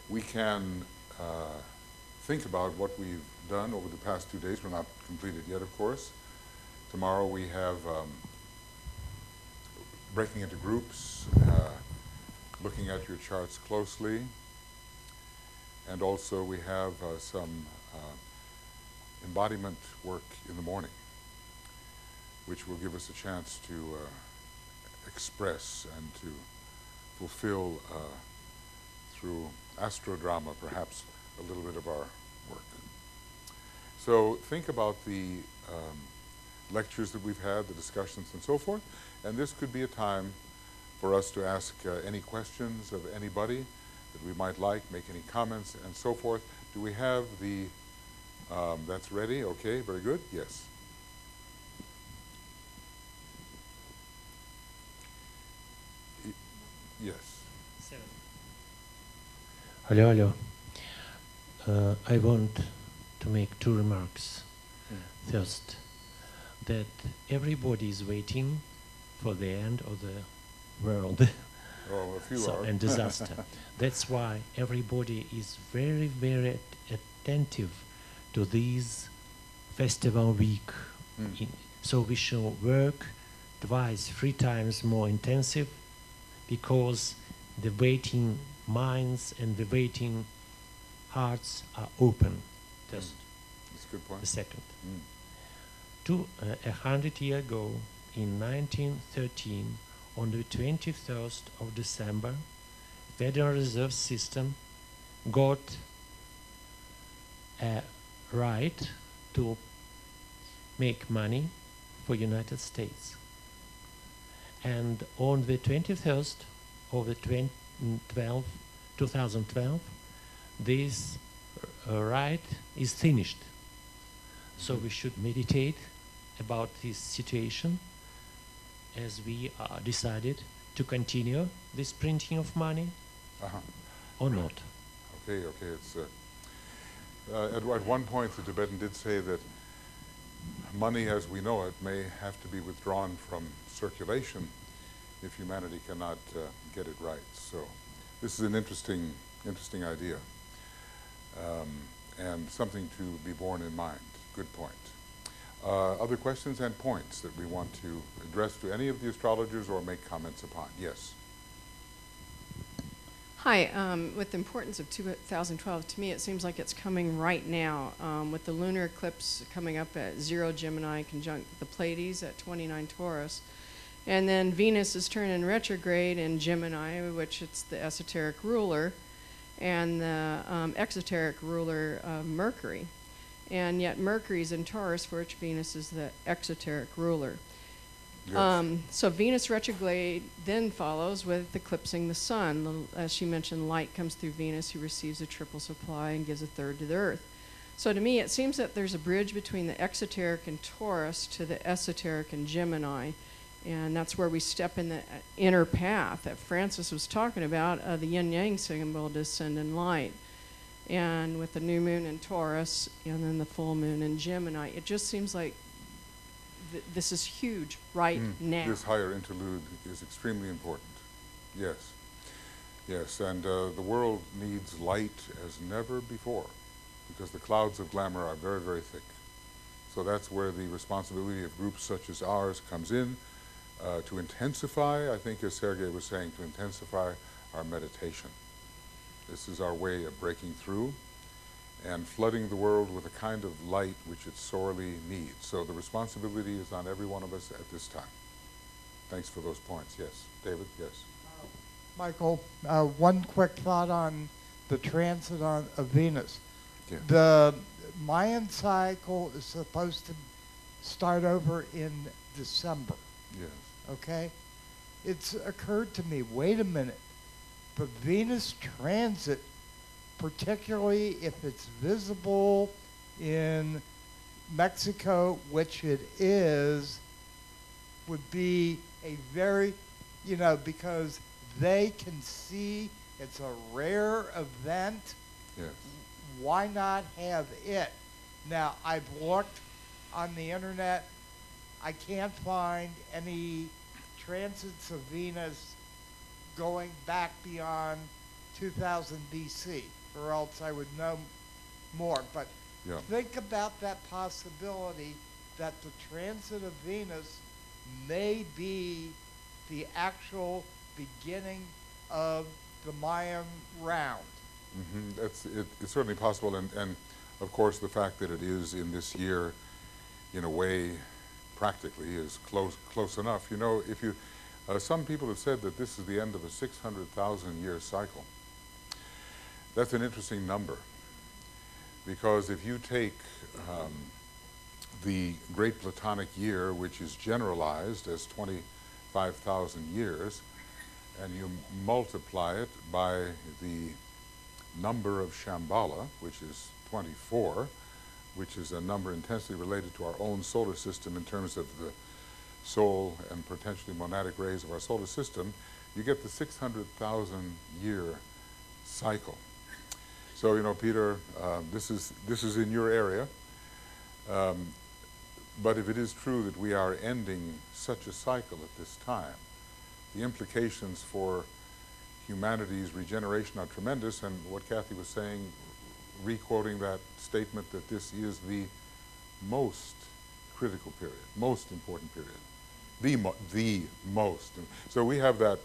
we can think about what we've done over the past 2 days. We're not completed yet, of course. Tomorrow we have breaking into groups, looking at your charts closely, and also we have some embodiment work in the morning, which will give us a chance to express and to fulfill through astrodrama, perhaps, a little bit of our work. So think about the lectures that we've had, the discussions and so forth, and this could be a time for us to ask any questions of anybody that we might like, make any comments and so forth. Do we have the, that's ready? Okay, very good, yes. Yes. 7. Hello, hello. I want to make 2 remarks. First, that everybody is waiting for the end of the world. Oh, a few are. And disaster. That's why everybody is very, very attentive to this festival week. So we shall work twice, 3 times more intensive, because the waiting minds and the waiting hearts are open. Just that's a good point. The second. 100 years ago, in 1913, on the 21st of December, Federal Reserve System got a right to make money for United States. And on the 21st of the 2012, this right is finished. So we should meditate about this situation, as we decided to continue this printing of money or not. Okay, okay. It's at one point the Tibetan did say that money as we know it may have to be withdrawn from circulation if humanity cannot get it right. So this is an interesting idea, and something to be borne in mind. Good point. Other questions and points that we want to address to any of the astrologers or make comments upon? Yes. Hi, with the importance of 2012, to me it seems like it's coming right now, with the lunar eclipse coming up at 0 Gemini conjunct the Pleiades at 29 Taurus. And then Venus is turning retrograde in Gemini, which it's the esoteric ruler, and the exoteric ruler, Mercury. And yet Mercury's in Taurus, for which Venus is the exoteric ruler. Yes. So Venus retrograde then follows with eclipsing the sun. As she mentioned, light comes through Venus, who receives a triple supply and gives a third to the earth. So to me, it seems that there's a bridge between the exoteric in Taurus to the esoteric in Gemini. And that's where we step in the inner path that Francis was talking about, the yin-yang symbol, descend in light. And with the new moon in Taurus and then the full moon in Gemini, it just seems like this is huge right now. This higher interlude is extremely important. Yes. Yes, and the world needs light as never before, because the clouds of glamour are very, very thick. So that's where the responsibility of groups such as ours comes in, to intensify, I think as Sergei was saying, to intensify our meditation. This is our way of breaking through and flooding the world with a kind of light which it sorely needs. So the responsibility is on every one of us at this time. Thanks for those points. Yes. David, yes. Michael, one quick thought on the transit of Venus. Yeah. The Mayan cycle is supposed to start over in December. Yes. Okay? It's occurred to me, wait a minute, the Venus transit, particularly if it's visible in Mexico, which it is, would be a very, because they can see it's a rare event. Yes. Why not have it? Now, I've looked on the internet. I can't find any transits of Venus going back beyond 2000 BC. or else I would know more. But Yeah. think about that possibility that the transit of Venus may be the actual beginning of the Mayan round. It's certainly possible, and of course the fact that it is in this year, in a way, practically is close enough. You know, if you, some people have said that this is the end of a 600,000 year cycle. That's an interesting number, because if you take the Great Platonic Year, which is generalized as 25,000 years, and you multiply it by the number of Shambhala, which is 24, which is a number intensely related to our own solar system in terms of the soul and potentially monadic rays of our solar system, you get the 600,000 year cycle. So, you know, Peter, this is in your area, but if it is true that we are ending such a cycle at this time, the implications for humanity's regeneration are tremendous, and what Kathy was saying, re-quoting that statement that this is the most critical period, most important period, the most. So we have that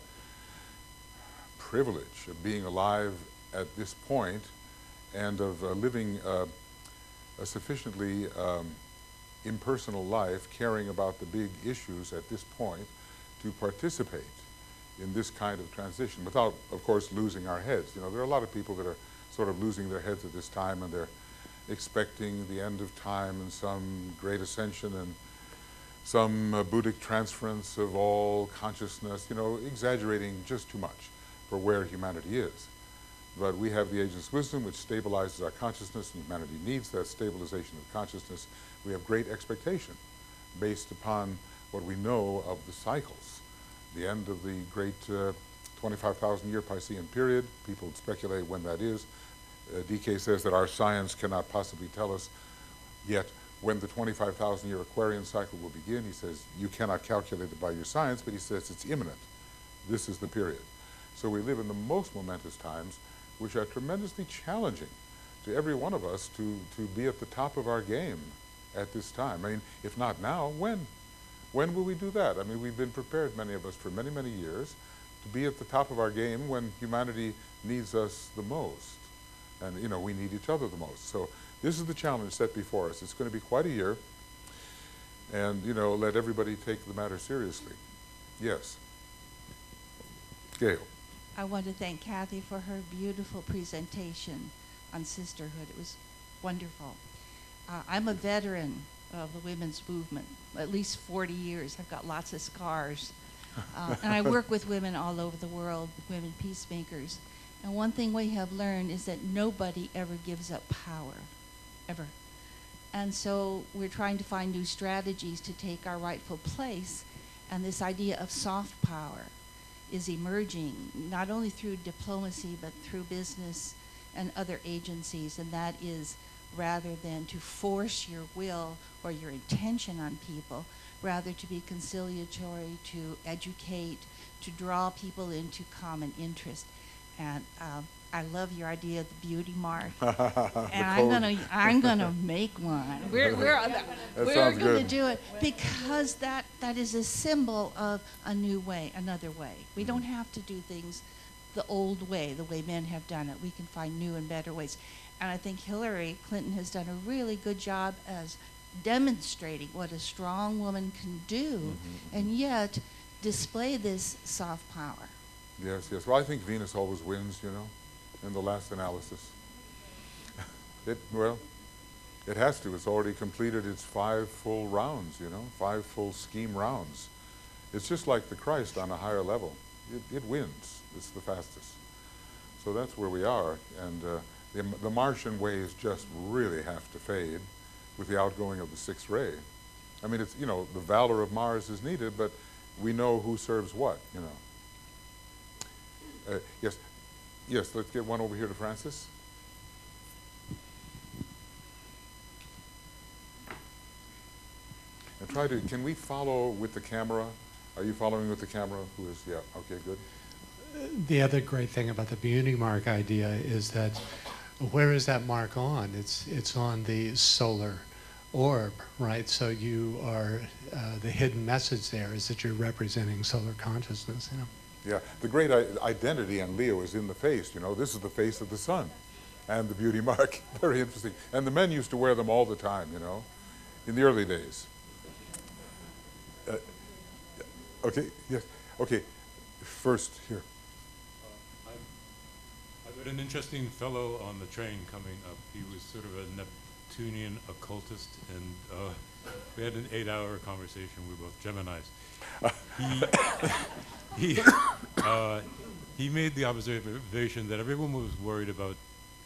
privilege of being alive at this point and of living a sufficiently impersonal life, caring about the big issues at this point, to participate in this kind of transition without, of course, losing our heads. You know, there are a lot of people that are sort of losing their heads at this time, and they're expecting the end of time and some great ascension and some Buddhic transference of all consciousness, you know, exaggerating just too much for where humanity is. But we have the ageless wisdom which stabilizes our consciousness, and humanity needs that stabilization of consciousness. We have great expectation based upon what we know of the cycles. The end of the great 25,000 year Piscean period, people speculate when that is. DK says that our science cannot possibly tell us yet when the 25,000 year Aquarian cycle will begin. He says you cannot calculate it by your science, but he says it's imminent. This is the period. So we live in the most momentous times, which are tremendously challenging to every one of us to be at the top of our game at this time. I mean, if not now, when? When will we do that? I mean, we've been prepared, many of us, for many, many years to be at the top of our game when humanity needs us the most. And, you know, we need each other the most. So this is the challenge set before us. It's going to be quite a year. And, you know, let everybody take the matter seriously. Yes. Gail. I want to thank Kathy for her beautiful presentation on sisterhood. It was wonderful. I'm a veteran of the women's movement, at least 40 years. I've got lots of scars. And I work with women all over the world, women peacemakers. And one thing we have learned is that nobody ever gives up power, ever. And so we're trying to find new strategies to take our rightful place. And this idea of soft power is emerging, not only through diplomacy, but through business and other agencies. And that is, rather than to force your will or your intention on people, rather to be conciliatory, to educate, to draw people into common interest. And I love your idea of the beauty mark. And I'm gonna make one. We're gonna do it because that is a symbol of a new way, another way. We don't have to do things the old way, the way men have done it. We can find new and better ways. And I think Hillary Clinton has done a really good job as demonstrating what a strong woman can do, and yet display this soft power. Yes, yes. Well, I think Venus always wins, you know, in the last analysis. Well, it has to. It's already completed its 5 full rounds, you know, 5 full scheme rounds. It's just like the Christ on a higher level. It wins. It's the fastest. So that's where we are. And the Martian ways just really have to fade with the outgoing of the 6th ray. I mean, it's, you know, the valor of Mars is needed, but we know who serves what, you know. Yes, yes, let's get one over here to Francis. And try to, can we follow with the camera? Are you following with the camera? Who is, yeah, okay, good. The other great thing about the beauty mark idea is that Where is that mark on? It's on the solar orb, right? So you are, the hidden message there is that you're representing solar consciousness. You know? Yeah, the great identity in Leo is in the face. You know, this is the face of the sun, and the beauty mark. Very interesting. And the men used to wear them all the time. You know, in the early days. Okay. Yes. Okay. First here. I met an interesting fellow on the train coming up. He was sort of a Neptunian occultist, and we had an 8-hour conversation. We were both Geminis. He made the observation that everyone was worried about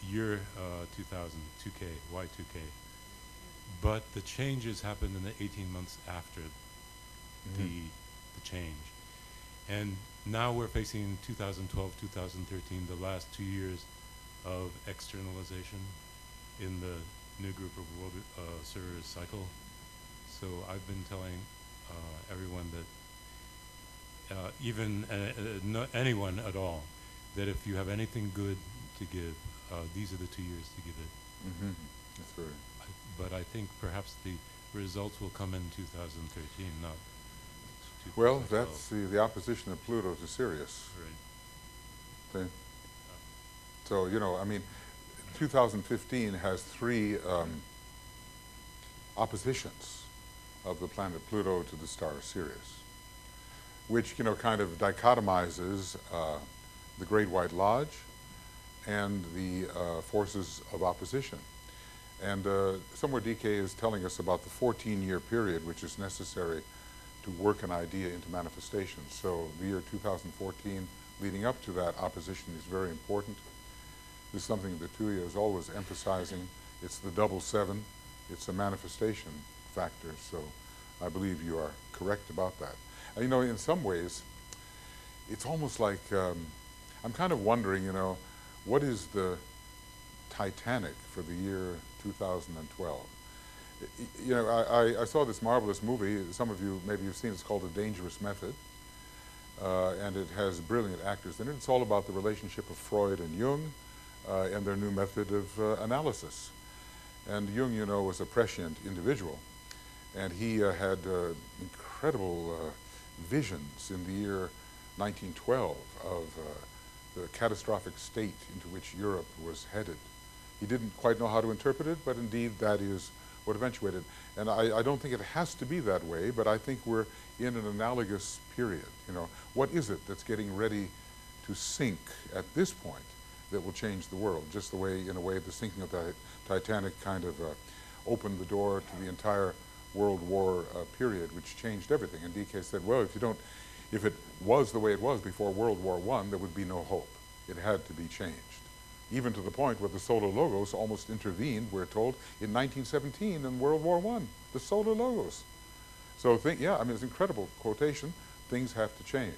year 2000, 2K, Y2K, but the changes happened in the 18 months after the change. And now we're facing 2012, 2013, the last 2 years of externalization in the new group of world servers cycle. So I've been telling everyone that even anyone at all, that if you have anything good to give, these are the 2 years to give it. Mm-hmm. That's right. But I think perhaps the results will come in 2013, not 2012. Well, that's the opposition of Pluto to Sirius. Right. See? So, you know, I mean, 2015 has 3 oppositions of the planet Pluto to the star Sirius, which, you know, kind of dichotomizes the Great White Lodge and the forces of opposition. And somewhere DK is telling us about the 14-year period which is necessary to work an idea into manifestation. So the year 2014 leading up to that opposition is very important. This is something that Tuya is always emphasizing. It's the double 7. It's a manifestation factor. So I believe you are correct about that. And, you know, in some ways, it's almost like I'm kind of wondering, you know, what is the Titanic for the year 2012? You know, I saw this marvelous movie. Some of you maybe you've seen. It's called A Dangerous Method, and it has brilliant actors in it. It's all about the relationship of Freud and Jung and their new method of analysis. And Jung, you know, was a prescient individual, and he had incredible visions in the year 1912 of the catastrophic state into which Europe was headed. He didn't quite know how to interpret it, but indeed that is what eventuated. And I don't think it has to be that way, but I think we're in an analogous period. You know, what is it that's getting ready to sink at this point that will change the world? Just the way, in a way, the sinking of the Titanic kind of opened the door to the entire World War period, which changed everything. And DK said, well, if it was the way it was before World War I, there would be no hope. It had to be changed. Even to the point where the solar logos almost intervened, we're told, in 1917 in World War I, the solar logos. So yeah, I mean, it's an incredible quotation. Things have to change.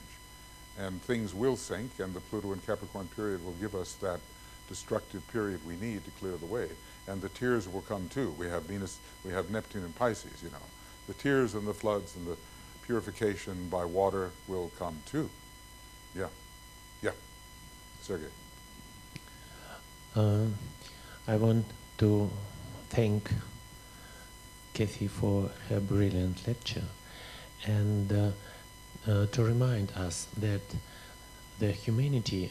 And things will sink, and the Pluto and Capricorn period will give us that destructive period we need to clear the way. And the tears will come too. We have Venus, we have Neptune and Pisces, you know. The tears and the floods and the purification by water will come too. Yeah. Yeah. Sergey. I want to thank Kathy for her brilliant lecture, and to remind us that the humanity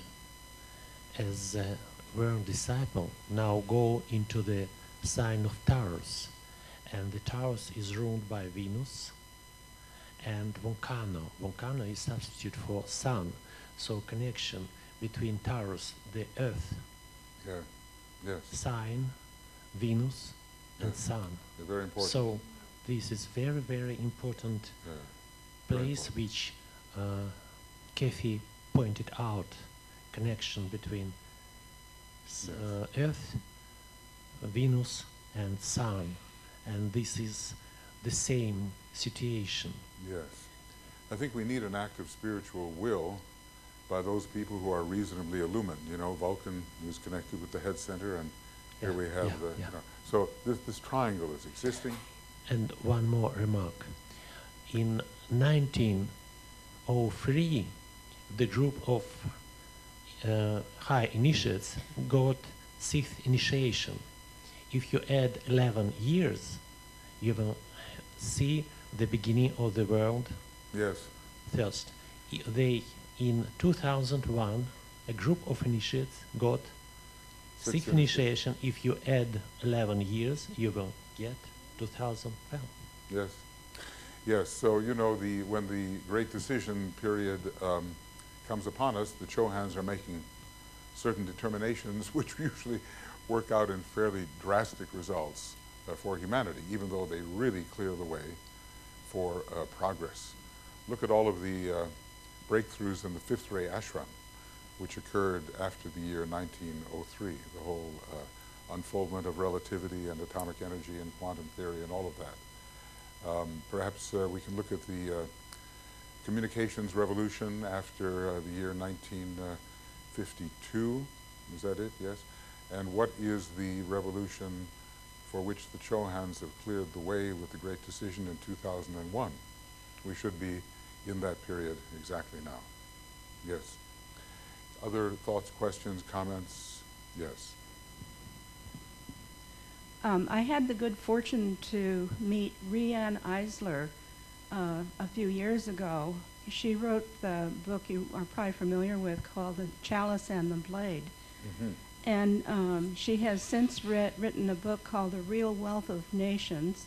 as a world disciple now go into the sign of Taurus, and the Taurus is ruled by Venus and Vulcano. Vulcano is substitute for Sun, so connection between Taurus, the Earth, Yeah. Yes. sign, Venus, and Yes. Sun. They're very important. So this is very, very important Yeah. Very place important. which Kathy pointed out, connection between Earth, Venus, and Sun, and this is the same situation. Yes. I think we need an active spiritual will by those people who are reasonably illumined. You know, Vulcan is connected with the head center, and here we have yeah, the, yeah. you know, so this triangle is existing. And one more remark. In 1903, the group of high initiates got sixth initiation. If you add 11 years, you will see the beginning of the world Yes. first. In 2001, a group of initiates got sixth initiation. If you add 11 years, you will get 2012. Yes. Yes. So, you know, when the Great Decision period comes upon us, the Chohans are making certain determinations which usually work out in fairly drastic results for humanity, even though they really clear the way for progress. Look at all of the breakthroughs in the fifth ray ashram, which occurred after the year 1903, the whole unfoldment of relativity and atomic energy and quantum theory and all of that. Perhaps we can look at the communications revolution after the year 1952. Is that it? Yes. And what is the revolution for which the Chohans have cleared the way with the Great Decision in 2001? We should be in that period exactly now. Yes. Other thoughts, questions, comments? Yes. I had the good fortune to meet Rianne Eisler a few years ago. She wrote the book you are probably familiar with called The Chalice and the Blade. Mm-hmm. And she has since written a book called The Real Wealth of Nations,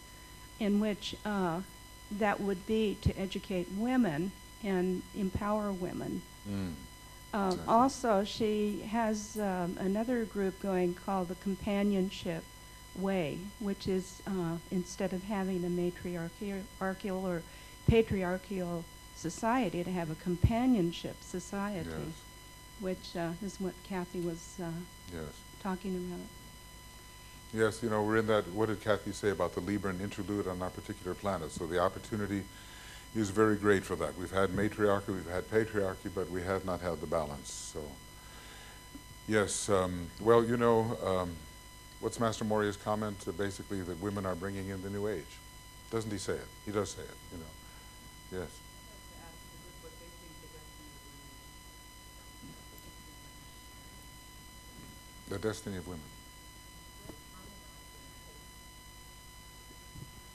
in which that would be to educate women and empower women. Exactly. Also, she has another group going called the Companionship Way, which is instead of having a matriarchal or patriarchal society, to have a companionship society, Yes. which is what Kathy was Yes. talking about. Yes, you know, we're in that, what did Kathy say about the Libran interlude on our particular planet? So the opportunity is very great for that. We've had matriarchy, we've had patriarchy, but we have not had the balance. So, yes, well, you know, what's Master Morya's comment? Basically that women are bringing in the new age. Doesn't he say it? He does say it, you know. Yes. The destiny of women.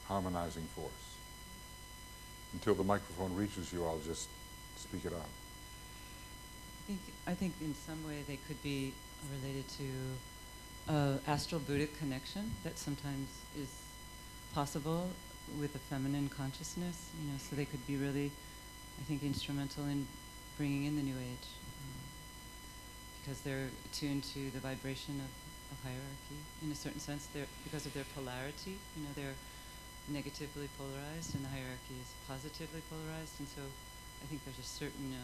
Harmonizing force. Until the microphone reaches you, I'll just speak it out. I think in some way they could be related to astral Buddhic connection that sometimes is possible with the feminine consciousness, you know, so they could be really, I think, instrumental in bringing in the new age because they're attuned to the vibration of hierarchy in a certain sense. They're, because of their polarity, you know, they're negatively polarized and the hierarchy is positively polarized, and so I think there's a certain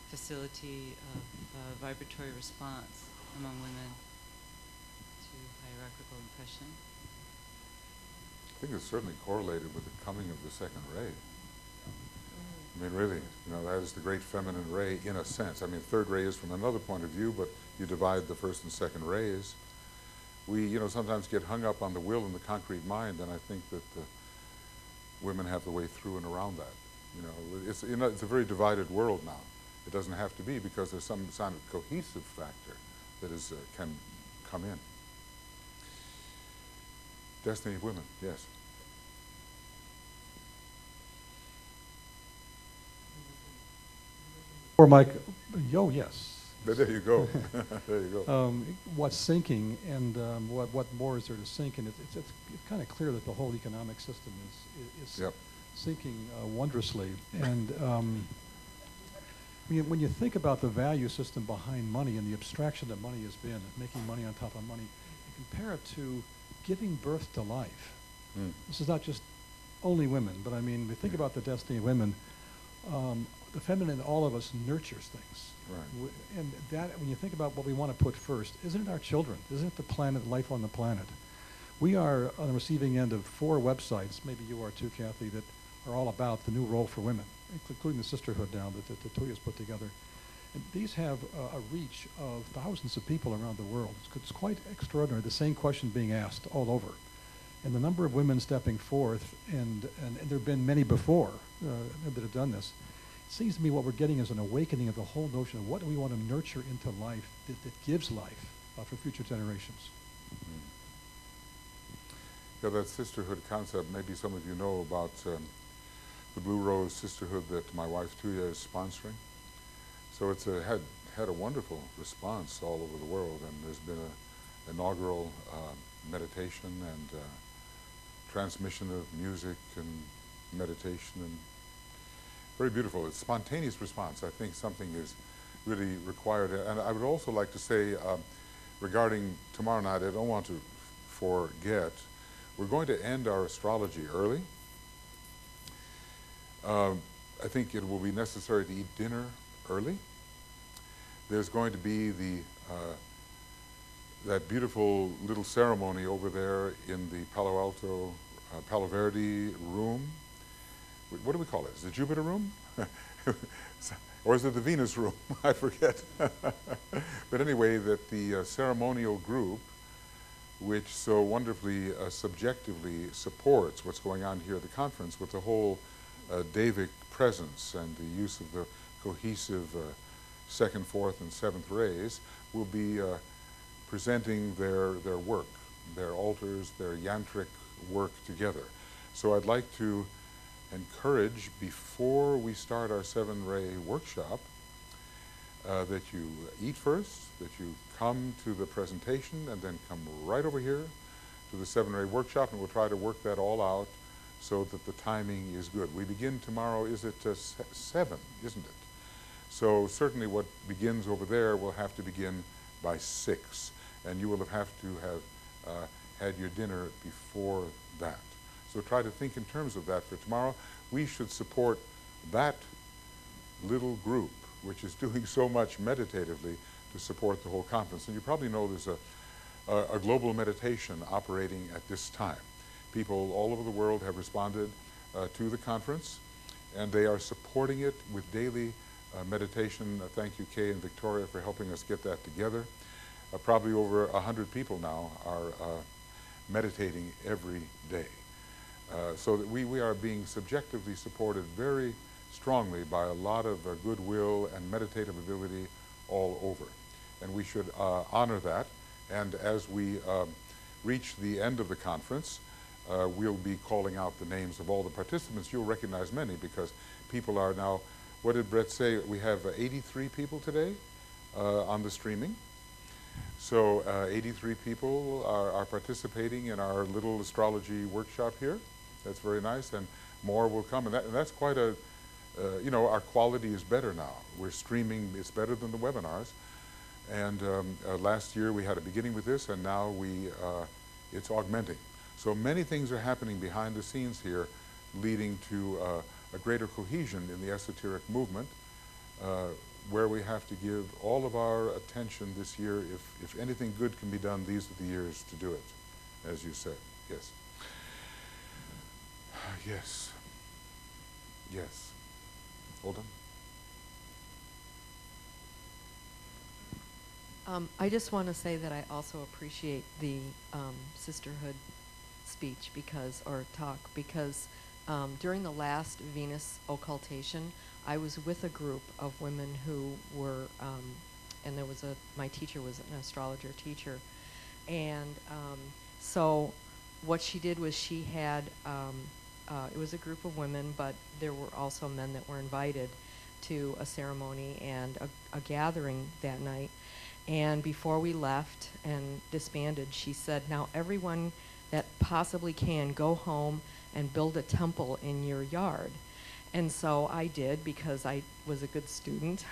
facility of vibratory response among women to hierarchical impression. I think it's certainly correlated with the coming of the second ray. I mean, really, you know, that is the great feminine ray in a sense. I mean, third ray is from another point of view, but you divide the first and second rays. We, you know, sometimes get hung up on the will and the concrete mind, and I think that the women have the way through and around that. You know, it's a very divided world now. It doesn't have to be because there's some kind of cohesive factor that is can come in. Destiny of women, yes. Or Mike, yes. There you go. There you go. What's sinking and what more is there to sink? And it's kind of clear that the whole economic system is Yep. sinking wondrously. And when you think about the value system behind money and the abstraction that money has been, making money on top of money, you compare it to giving birth to life. This is not just only women, but I mean, we think about the destiny of women. The feminine in all of us nurtures things. Right. And that, when you think about what we want to put first, isn't it our children? Isn't it the planet, life on the planet? We are on the receiving end of 4 websites, maybe you are too, Kathy, that are all about the new role for women, including the sisterhood now that Toya's put together. And these have a reach of thousands of people around the world. It's quite extraordinary, the same question being asked all over. And the number of women stepping forth, and there have been many before that have done this. It seems to me what we're getting is an awakening of the whole notion of what do we want to nurture into life that gives life. for future generations. Yeah, that sisterhood concept, maybe some of you know about the Blue Rose Sisterhood that my wife Tuya is sponsoring. So it's had a wonderful response all over the world, and there's been an inaugural meditation and transmission of music and meditation, and very beautiful. It's spontaneous response. I think something is really required. And I would also like to say regarding tomorrow night, I don't want to forget, we're going to end our astrology early. I think it will be necessary to eat dinner early. There's going to be that beautiful little ceremony over there in the Palo Verde room. What do we call it? Is it Jupiter room? Or is it the Venus room? I forget. But anyway, that the ceremonial group, which so wonderfully subjectively supports what's going on here at the conference with the whole Davic presence and the use of the cohesive second, fourth, and seventh rays, will be presenting their work, their altars, their yantric work together. So I'd like to encourage, before we start our 7-ray workshop, that you eat first, that you come to the presentation, and then come right over here to the 7-ray workshop, and we'll try to work that all out so that the timing is good. We begin tomorrow, is it 7, isn't it? So certainly what begins over there will have to begin by 6, and you will have to have had your dinner before that. So try to think in terms of that for tomorrow. We should support that little group, which is doing so much meditatively to support the whole conference. And you probably know there's a global meditation operating at this time. People all over the world have responded to the conference, and they are supporting it with daily meditation. Thank you, Kay and Victoria, for helping us get that together. Probably over 100 people now are meditating every day. So that we are being subjectively supported very strongly by a lot of goodwill and meditative ability all over. And we should honor that. And as we reach the end of the conference, we'll be calling out the names of all the participants. You'll recognize many because people are now, what did Brett say? We have 83 people today on the streaming. So 83 people are participating in our little astrology workshop here. That's very nice, and more will come. And that's quite a, you know, our quality is better now. We're streaming, it's better than the webinars. And last year we had a beginning with this, and now it's augmenting. So many things are happening behind the scenes here, leading to a greater cohesion in the esoteric movement, where we have to give all of our attention this year. If anything good can be done, these are the years to do it, as you said. Yes. Yes. Yes. Hold on. I just want to say that I also appreciate the sisterhood speech or talk, because during the last Venus occultation, I was with a group of women who were, and there was my teacher was an astrologer teacher, and so what she did was she had, it was a group of women, but there were also men that were invited to a ceremony and a gathering that night. And before we left and disbanded, she said, now everyone that possibly can, go home and build a temple in your yard. And so I did, because I was a good student.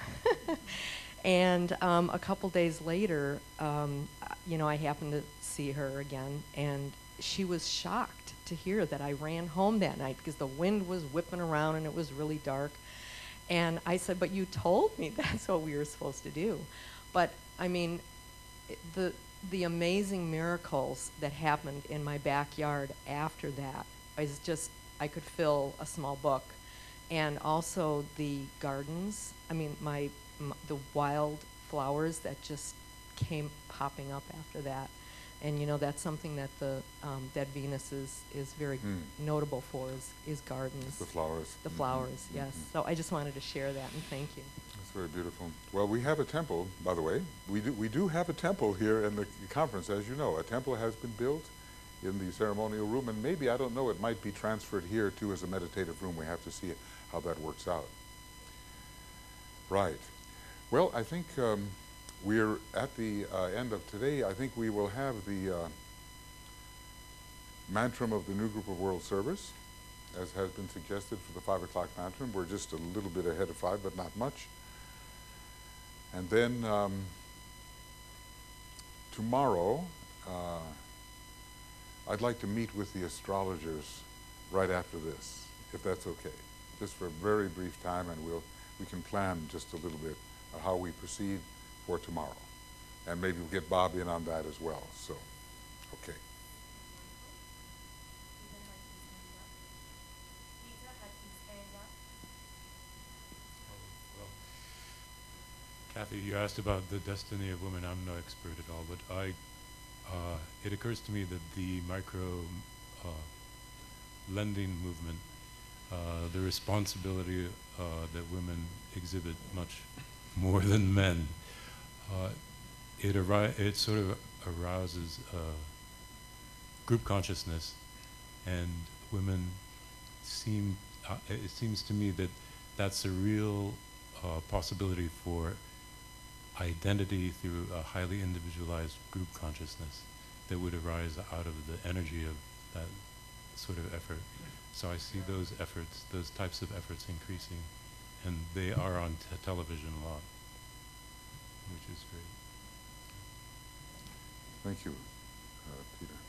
And a couple days later, you know, I happened to see her again, and she was shocked to hear that I ran home that night because the wind was whipping around and it was really dark. And I said, but you told me that's what we were supposed to do. But I mean, the amazing miracles that happened in my backyard after that is just, I could fill a small book. And also the gardens, I mean, the wild flowers that just came popping up after that. And you know, that's something that that Venus is very notable for, is gardens. The flowers. The flowers, yes. So I just wanted to share that, and thank you. That's very beautiful. Well, we have a temple, by the way. We do have a temple here in the conference, as you know. A temple has been built in the ceremonial room, and maybe, I don't know, it might be transferred here too as a meditative room. We have to see how that works out. Right. Well, I think we're at the end of today. I think we will have the mantram of the New Group of World Service, as has been suggested for the 5 o'clock mantram. We're just a little bit ahead of 5, but not much. And then tomorrow, I'd like to meet with the astrologers right after this, if that's okay. Just for a very brief time, and we can plan just a little bit of how we proceed for tomorrow. And maybe we'll get Bob in on that as well, so, okay. Well, Kathy, you asked about the destiny of women. I'm no expert at all, but it occurs to me that the micro lending movement, the responsibility that women exhibit much more than men, it sort of arouses group consciousness, and women seem, it seems to me that that's a real possibility for identity through a highly individualized group consciousness that would arise out of the energy of that sort of effort. So I see those efforts, those types of efforts increasing, and they are on television a lot, which is great. Thank you, Peter.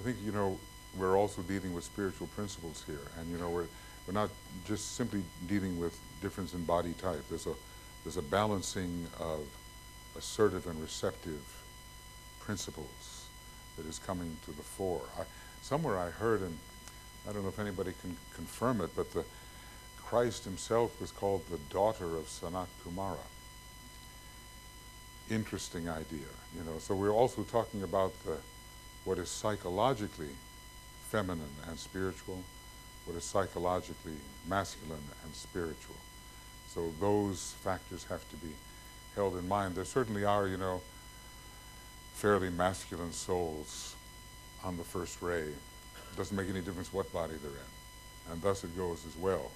I think, you know, we're also dealing with spiritual principles here, and, you know, we're not just simply dealing with difference in body type. There's a balancing of assertive and receptive principles that is coming to the fore. Somewhere I heard, and I don't know if anybody can confirm it, but Christ himself was called the daughter of Sanat Kumara. Interesting idea, you know. So we're also talking about what is psychologically feminine and spiritual, what is psychologically masculine and spiritual. So those factors have to be held in mind. There certainly are, you know, fairly masculine souls on the first ray. It doesn't make any difference what body they're in. And thus it goes as well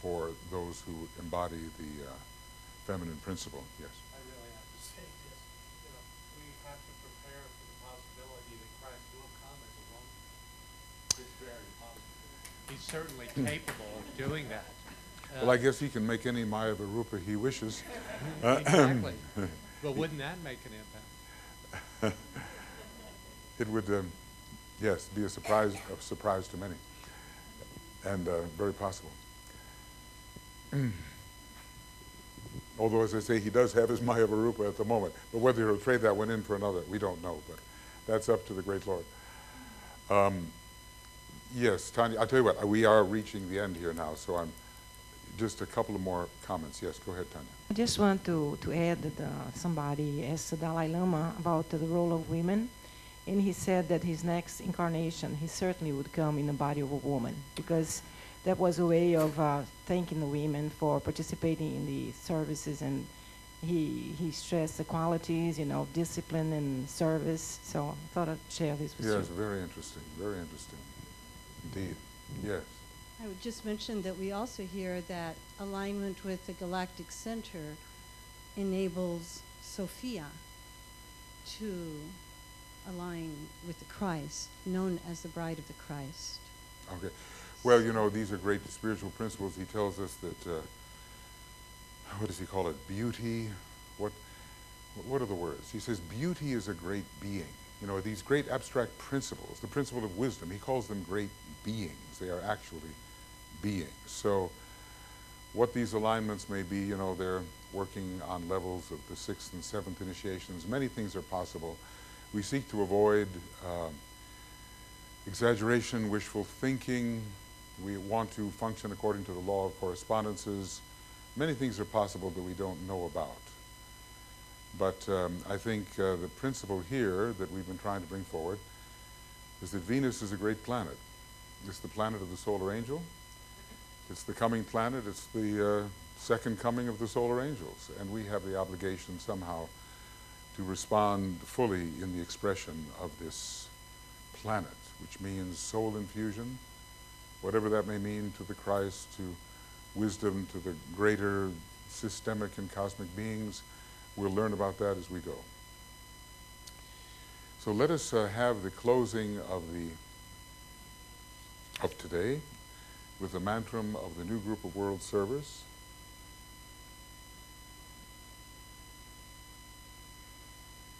for those who embody the feminine principle. Yes? I really have to say this. You know, we have to prepare for the possibility that Christ will come as a woman. It's very possible. He's certainly capable of doing that. Well, I guess he can make any Maya Varupa he wishes. Exactly. But wouldn't that make an impact? It would, yes, be a surprise to many, and very possible. Although, as I say, he does have his Maya Varupa at the moment, but whether he'll trade that one in for another, we don't know, but that's up to the great Lord. Yes, Tanya, I'll tell you what, we are reaching the end here now, so I'm just a couple of more comments. Yes, go ahead, Tanya. I just want to add that somebody asked the Dalai Lama about the role of women, and he said that his next incarnation, he certainly would come in the body of a woman, because that was a way of thanking the women for participating in the services, and he stressed the qualities, you know, I service. So I thought I'd share this with you. Yes, very interesting, indeed. Yes. I would just mention that we also hear that alignment with the galactic center enables Sophia to align with the Christ, known as the bride of the Christ. Okay. Well, you know, these are great spiritual principles. He tells us that, what does he call it? Beauty. What are the words? He says beauty is a great being. You know, these great abstract principles, the principle of wisdom, he calls them great beings. They are actually beings. So what these alignments may be, you know, they're working on levels of the 6th and 7th initiations. Many things are possible. We seek to avoid exaggeration, wishful thinking. We want to function according to the law of correspondences. Many things are possible that we don't know about. But I think the principle here that we've been trying to bring forward is that Venus is a great planet. It's the planet of the solar angel. It's the coming planet. It's the second coming of the solar angels, and we have the obligation somehow to respond fully in the expression of this planet, which means soul infusion, whatever that may mean to the Christ, to wisdom, to the greater systemic and cosmic beings. We'll learn about that as we go. So let us have the closing of today with the mantram of the new group of world servers.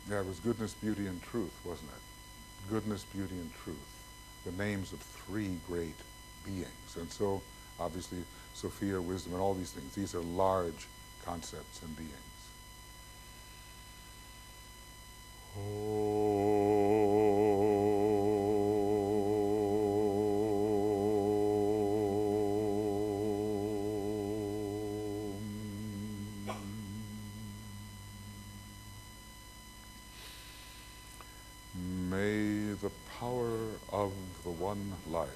Yeah, it was goodness, beauty, and truth, wasn't it? Goodness, beauty, and truth, the names of three great beings. And so, obviously, Sophia, wisdom, and all these things, these are large concepts and beings. May the power of the one life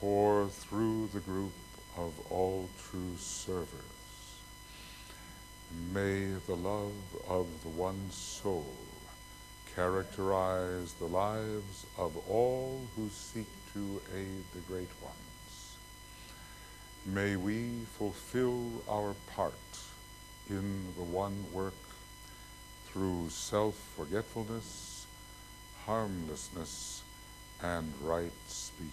pour through the group of all true servers. May the love of the one soul characterize the lives of all who seek to aid the great ones. May we fulfill our part in the one work through self-forgetfulness, harmlessness, and right speech.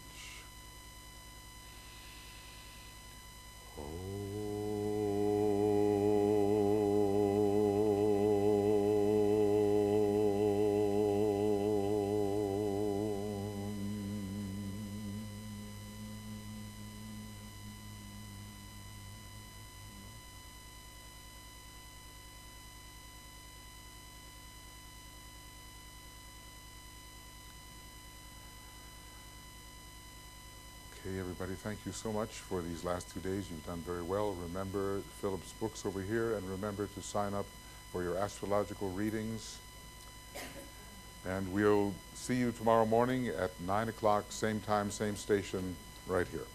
Okay, everybody, thank you so much for these last 2 days. You've done very well. Remember Philip's books over here, and remember to sign up for your astrological readings. And we'll see you tomorrow morning at 9 o'clock, same time, same station, right here.